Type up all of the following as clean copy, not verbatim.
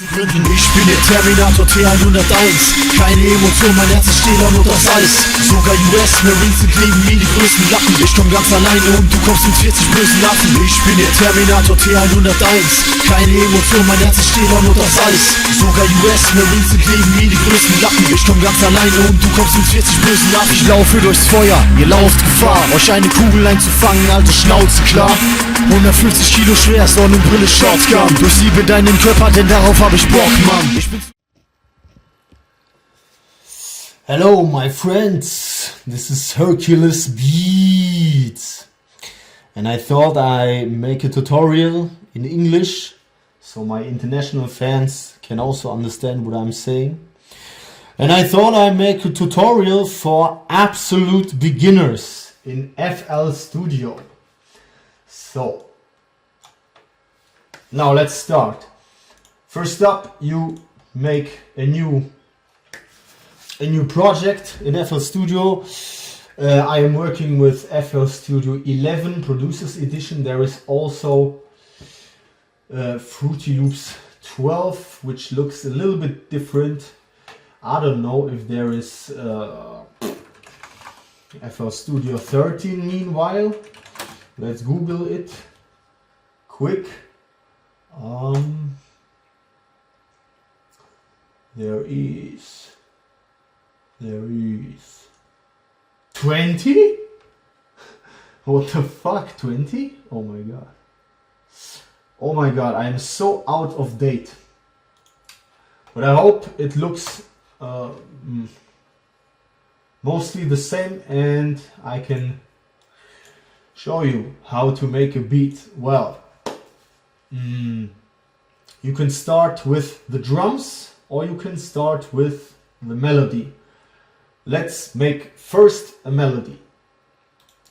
Ich bin der Terminator T101. Keine Emotion, mein Herz ist stiller und aus Eis. Sogar US Marines sind neben mir die größten Lappen. Ich komm ganz alleine und du kommst mit 40 bösen Lappen. Ich bin der Terminator T101. Keine Emotion, mein Herz ist stiller und aus Eis. Sogar US Marines sind neben mir die größten Lappen. Ich komm ganz alleine und du kommst mit 40 bösen Lappen. Ich laufe durchs Feuer, ihr lauft Gefahr, euch eine Kugel einzufangen, alte Schnauze klar. 150 Kilo schwer, Sonnenbrille, Shotgun. Durchsiebe deinen Körper, denn darauf hab ich Bock, Mann. Hello my friends, this is Hercules Beatzz. And I thought I make a tutorial in English, so my international fans can also understand what I'm saying. And I thought I make a tutorial for absolute beginners in FL Studio. So, now let's start. First up, you make a new project in FL Studio. I am working with FL Studio 11 Producers Edition. There is also Fruity Loops 12, which looks a little bit different. I don't know if there is FL Studio 13 meanwhile. Let's Google it quick. There is 20? What the fuck, 20? Oh my god. Oh my god, I am so out of date. But I hope it looks mostly the same and I can show you how to make a beat. Well, you can start with the drums or you can start with the melody. Let's make first a melody.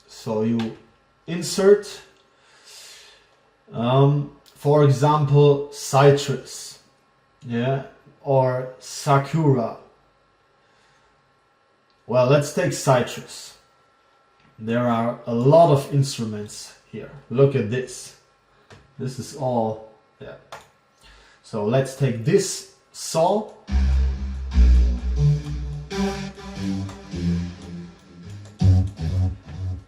So you insert, for example, citrus, yeah, or sakura. Well, let's take citrus. There are a lot of instruments here. Look at this. This is all, yeah. So let's take this saw.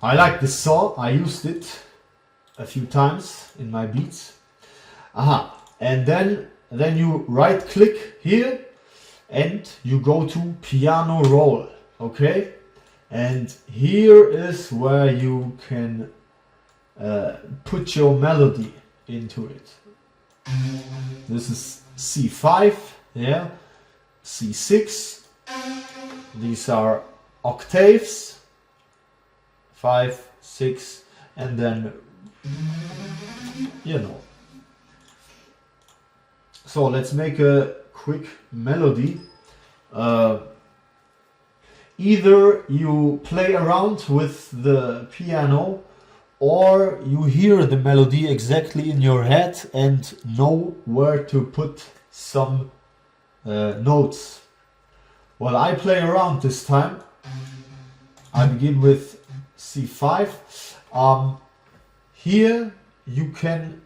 I like this saw. I used it a few times in my beats. Aha. And then you right click here and you go to piano roll. Okay. And here is where you can put your melody into it. This is C5, yeah, C6. These are octaves, 5, 6, and then, you know. So let's make a quick melody. Either you play around with the piano or you hear the melody exactly in your head and know where to put some notes. Well, I play around this time. I begin with C5. Here you can,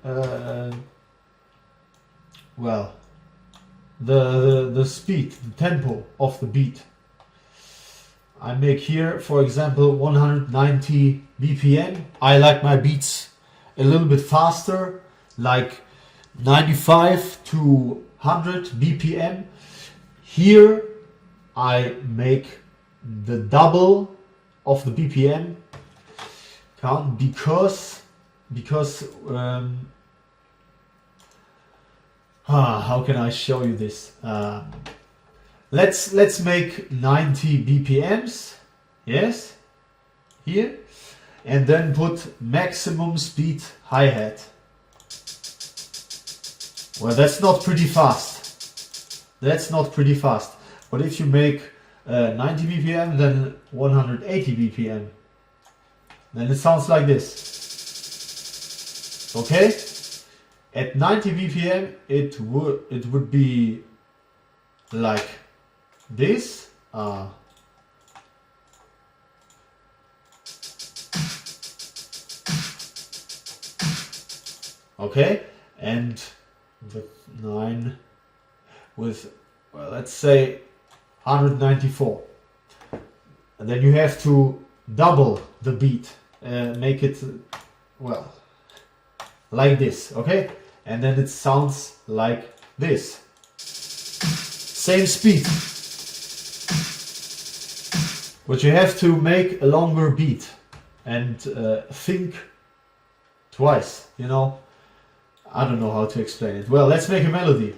well, the speed, the tempo of the beat. I make here, for example, 190 BPM. I like my beats a little bit faster, like 95 to 100 BPM. Here I make the double of the BPM count because how can I show you this? Let's make 90 BPMs, yes, here, and then put maximum speed hi-hat. Well, that's not pretty fast. That's not pretty fast. But if you make 90 BPM, then 180 BPM, then it sounds like this. Okay? At 90 BPM, it would be like this. Okay, and with 9 with, well, let's say 194. And then you have to double the beat, make it, well, like this, okay? And then it sounds like this. Same speed. But you have to make a longer beat and think twice, you know? I don't know how to explain it. Well, let's make a melody.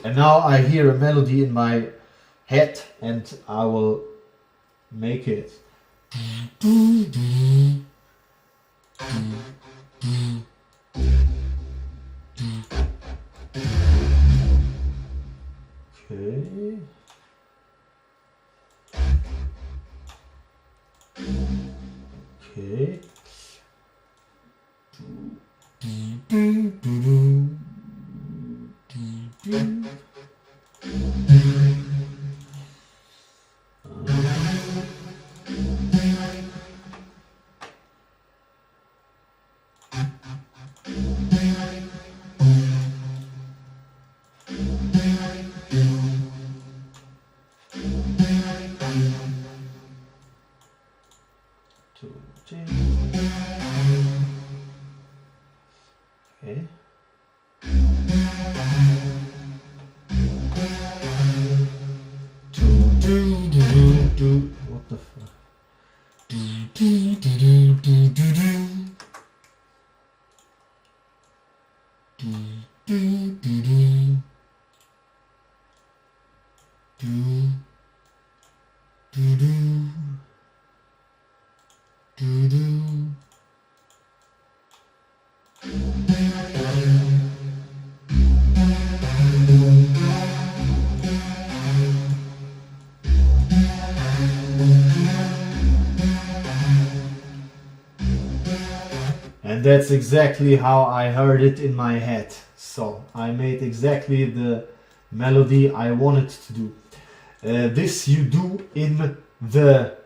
And now I hear a melody in my head and I will make it. Okay. Okay. Okay. What the fuck? And that's exactly how I heard it in my head. So I made exactly the melody I wanted to do. This you do in the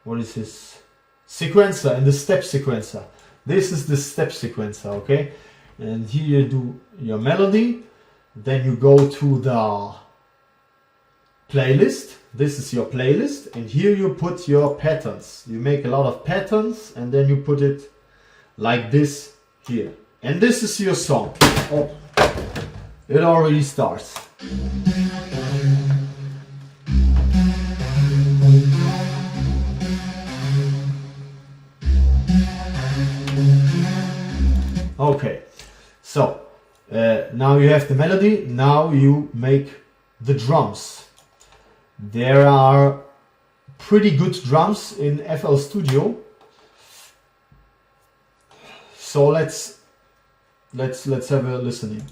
what is this? Sequencer, in the step sequencer. This is the step sequencer, okay? And here you do your melody. Then you go to the playlist. This is your playlist, and here you put your patterns. You make a lot of patterns and then you put it like this here. And this is your song. Oh, it already starts. Okay, so now you have the melody. Now you make the drums. There are pretty good drums in FL Studio. So let's have a listening.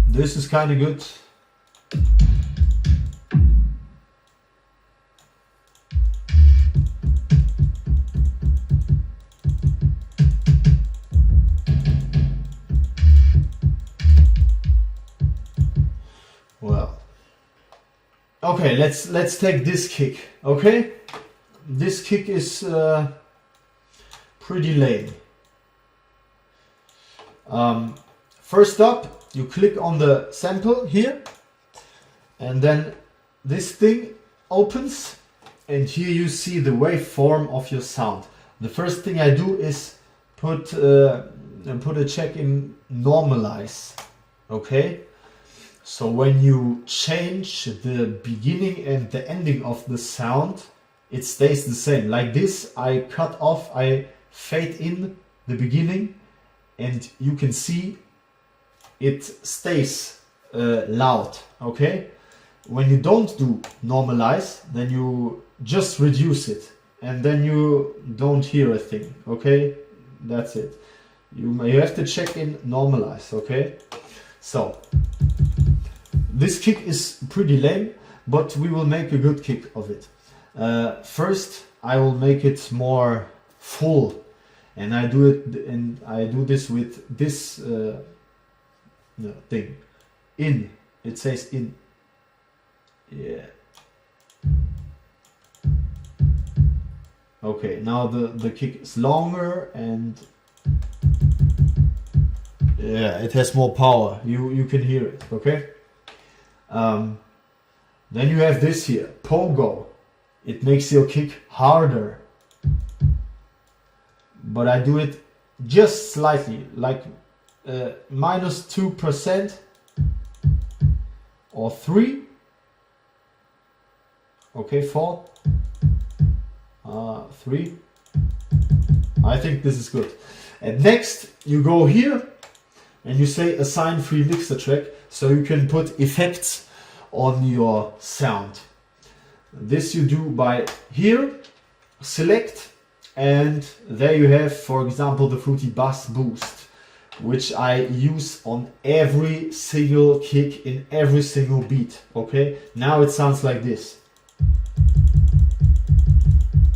This is kind of good. Well, okay, let's take this kick. Okay, this kick is pretty lame. First up, you click on the sample here, and then this thing opens, and here you see the waveform of your sound. The first thing I do is put a check in normalize. Okay, so when you change the beginning and the ending of the sound, it stays the same. Like this, I cut off, I fade in the beginning, and you can see it stays loud. Okay, when you don't do normalize, then you just reduce it, and then you don't hear a thing. Okay, that's it. You have to check in normalize. Okay, so this kick is pretty lame, but we will make a good kick of it. First I will make it more full, and I do this with this thing. In. It says in. Yeah. Okay, now the kick is longer and yeah, it has more power. You can hear it, okay? Then you have this here, pogo. It makes your kick harder. But I do it just slightly, like minus 2% or 3. Okay, 4. 3. I think this is good. And next you go here and you say assign free mixer track, so you can put effects on your sound. This you do by here, select, and there you have, for example, the Fruity Bass Boost, which I use on every single kick in every single beat. Okay, now it sounds like this.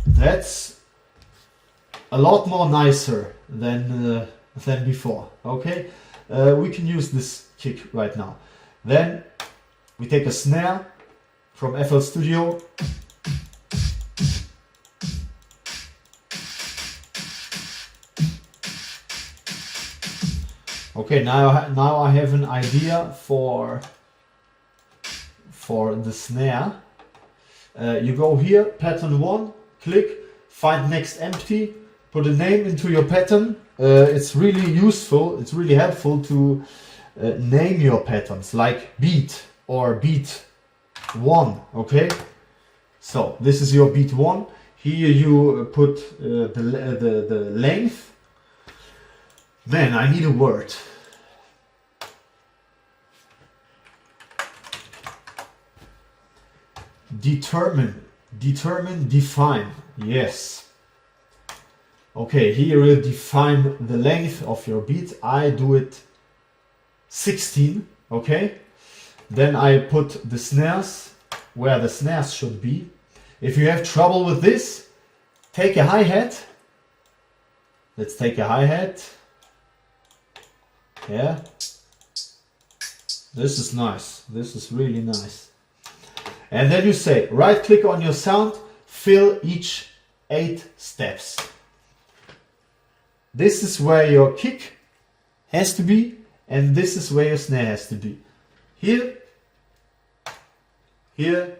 That's a lot more nicer than before. Okay, we can use this kick right now. Then we take a snare from FL Studio. Okay, now I have an idea for the snare. You go here, pattern 1, click, find next empty, put a name into your pattern. It's really useful, it's really helpful to name your patterns, like beat or beat 1, okay? So this is your beat 1. Here you put the length. Man, I need a word. Determine, define. Yes. Okay, here you define the length of your beat. I do it 16, okay? Then I put the snares where the snares should be. If you have trouble with this, take a hi-hat. Let's take a hi-hat. Yeah. This is nice. This is really nice. And then you say, right click on your sound, fill each 8 steps. This is where your kick has to be, and this is where your snare has to be. Here, here,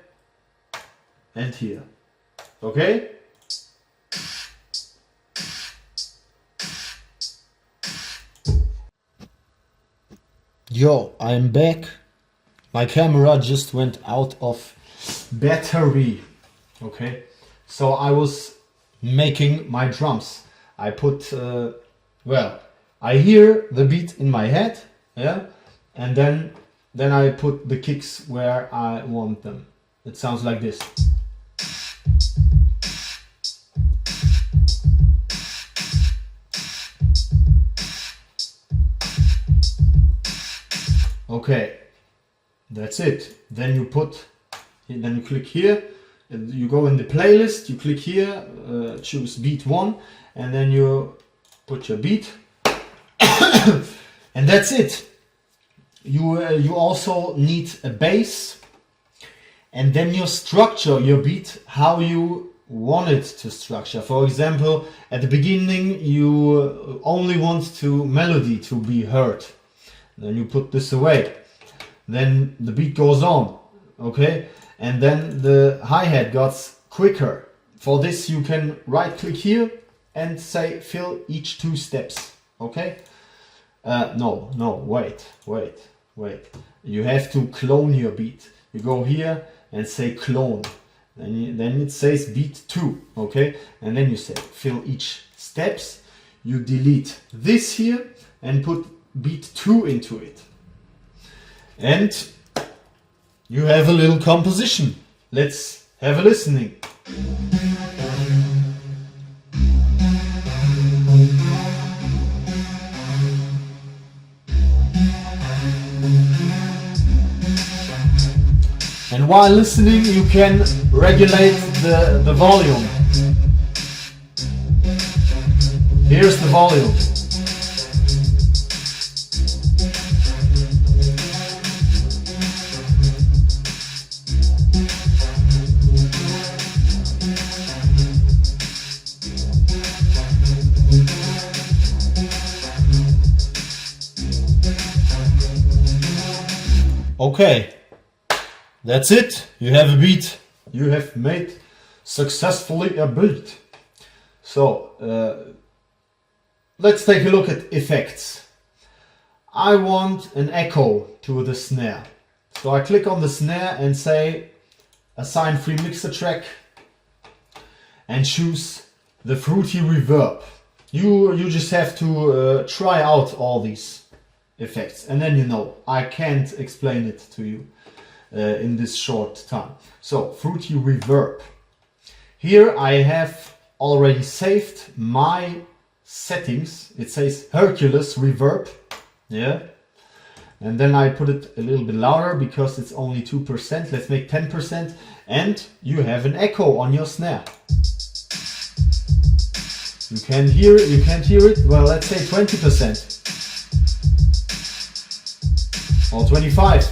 and here. Okay? Yo, I'm back. My camera just went out of battery. Okay, so I was making my drums. I put, well, I hear the beat in my head, yeah, and then I put the kicks where I want them. It sounds like this. Okay, that's it. Then you click here, and you go in the playlist, you click here, choose beat 1, and then you put your beat, and that's it. You also need a bass, and then you structure your beat how you want it to structure. For example, at the beginning you only want to melody to be heard. Then you put this away. Then the beat goes on, okay? And then the hi-hat gets quicker. For this you can right click here and say fill each 2 steps, okay? No, wait. You have to clone your beat. You go here and say clone. Then it says beat 2, okay? And then you say fill each steps. You delete this here and put beat 2 into it. And you have a little composition. Let's have a listening. And while listening, you can regulate the volume. Here's the volume. Okay, that's it. You have a beat. You have made successfully a beat. So let's take a look at effects. I want an echo to the snare. So I click on the snare and say assign free mixer track and choose the fruity reverb. You just have to try out all these effects, and then you know. I can't explain it to you in this short time. So fruity reverb. Here I have already saved my settings. It says Hercules reverb, yeah, and then I put it a little bit louder because it's only 2%. Let's make 10%, and you have an echo on your snare. You can hear it, you can't hear it. Well, let's say 20%. Or 25.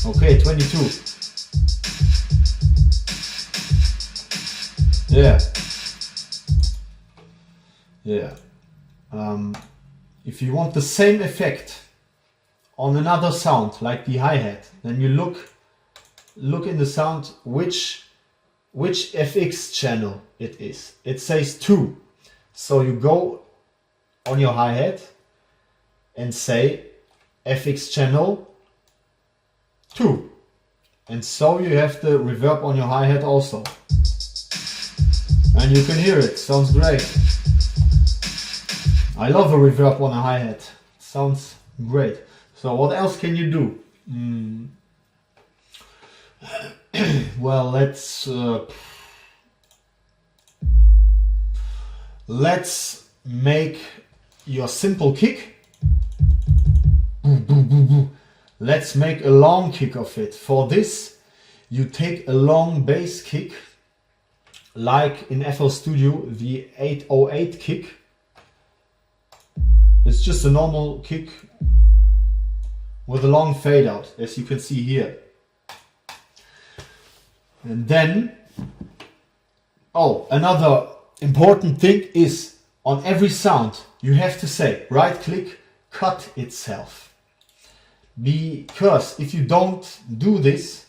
Okay, 22. Yeah. Yeah. If you want the same effect on another sound, like the hi-hat, then you look in the sound which FX channel it is. It says 2. So you go on your hi-hat and say FX channel 2, and so you have the reverb on your hi-hat also, and you can hear it. Sounds great. I love a reverb on a hi-hat. Sounds great. So what else can you do? Well, let's make your simple kick. Let's make a long kick of it. For this, you take a long bass kick, like in FL Studio, the 808 kick. It's just a normal kick with a long fade out, as you can see here. And then, another important thing is, on every sound, you have to say, right click, cut itself. Because if you don't do this,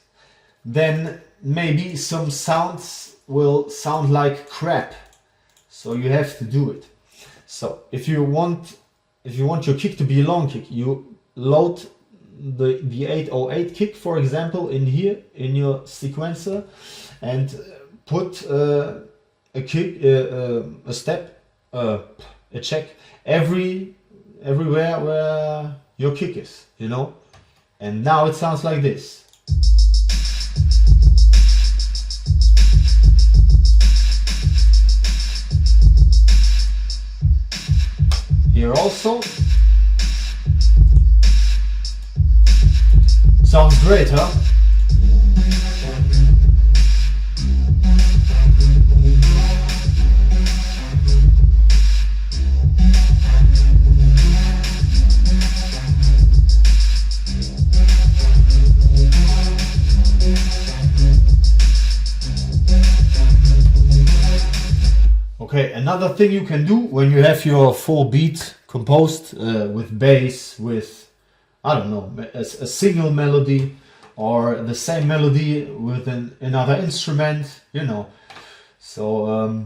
then maybe some sounds will sound like crap. So you have to do it. So if you want your kick to be a long kick, you load the 808 kick, for example, in here in your sequencer, and put a kick, a step, a check everywhere where your kick is, you know. And now it sounds like this. Here also. Sounds great, huh? Okay, another thing you can do when you have your full beat composed with bass, with, I don't know, a single melody or the same melody with another instrument, you know. So,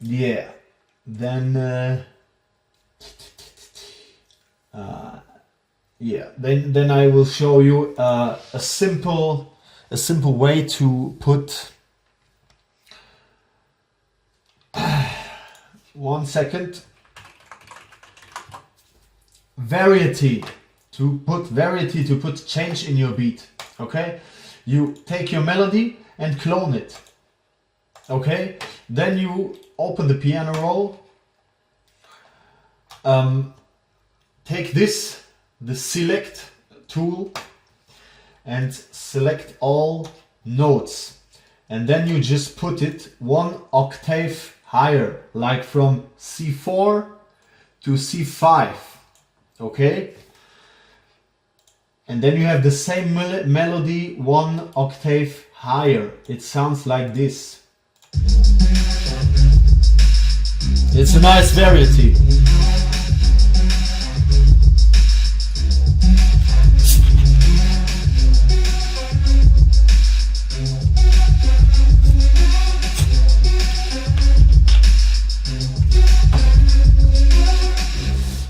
yeah, then, then I will show you a simple way to put. 1 second. Variety, to put change in your beat. Okay, you take your melody and clone it. Okay, then you open the piano roll, take the select tool, and select all notes. And then you just put it 1 octave higher, like from C4 to C5. Okay? And then you have the same melody 1 octave higher. It sounds like this. It's a nice variety.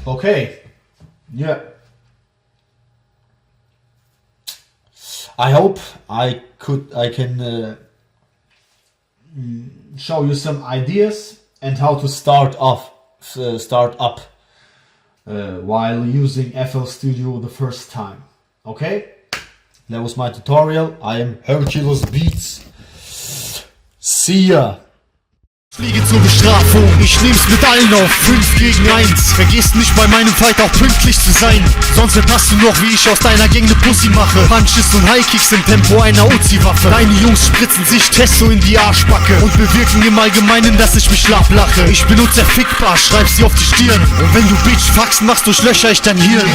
Okay, yeah. I hope I can show you some ideas and how to start up while using FL Studio the first time. Okay, that was my tutorial. I am HERCULES BEATZ. See ya. Fliege zur Bestrafung, ich nehm's mit allen auf 5 gegen 1. Vergiss nicht bei meinem Fight auch pünktlich zu sein. Sonst verpasst du noch, wie ich aus deiner Gang ne Pussy mache. Punches und Highkicks im Tempo einer Uzi-Waffe. Deine Jungs spritzen sich Testo in die Arschbacke und bewirken im Allgemeinen, dass ich mich schlapp lache. Ich benutze Fickbar, schreib sie auf die Stirn. Und wenn du Bitch Faxen machst, durchlöcher ich dein Hirn.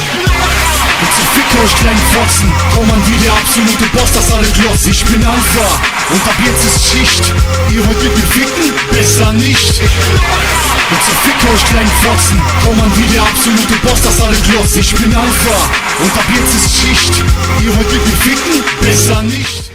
Und zu Fick euch kleinen Fotzen, komm an wie der absolute Boss, das alle glotzen. Ich bin Alpha und ab jetzt ist Schicht. Ihr wollt mit mir ficken? Besser nicht. Und zu Fick euch kleinen Fotzen, komm an wie der absolute Boss, das alle glotzen. Ich bin Alpha und ab jetzt ist Schicht. Ihr wollt mit mir ficken? Besser nicht.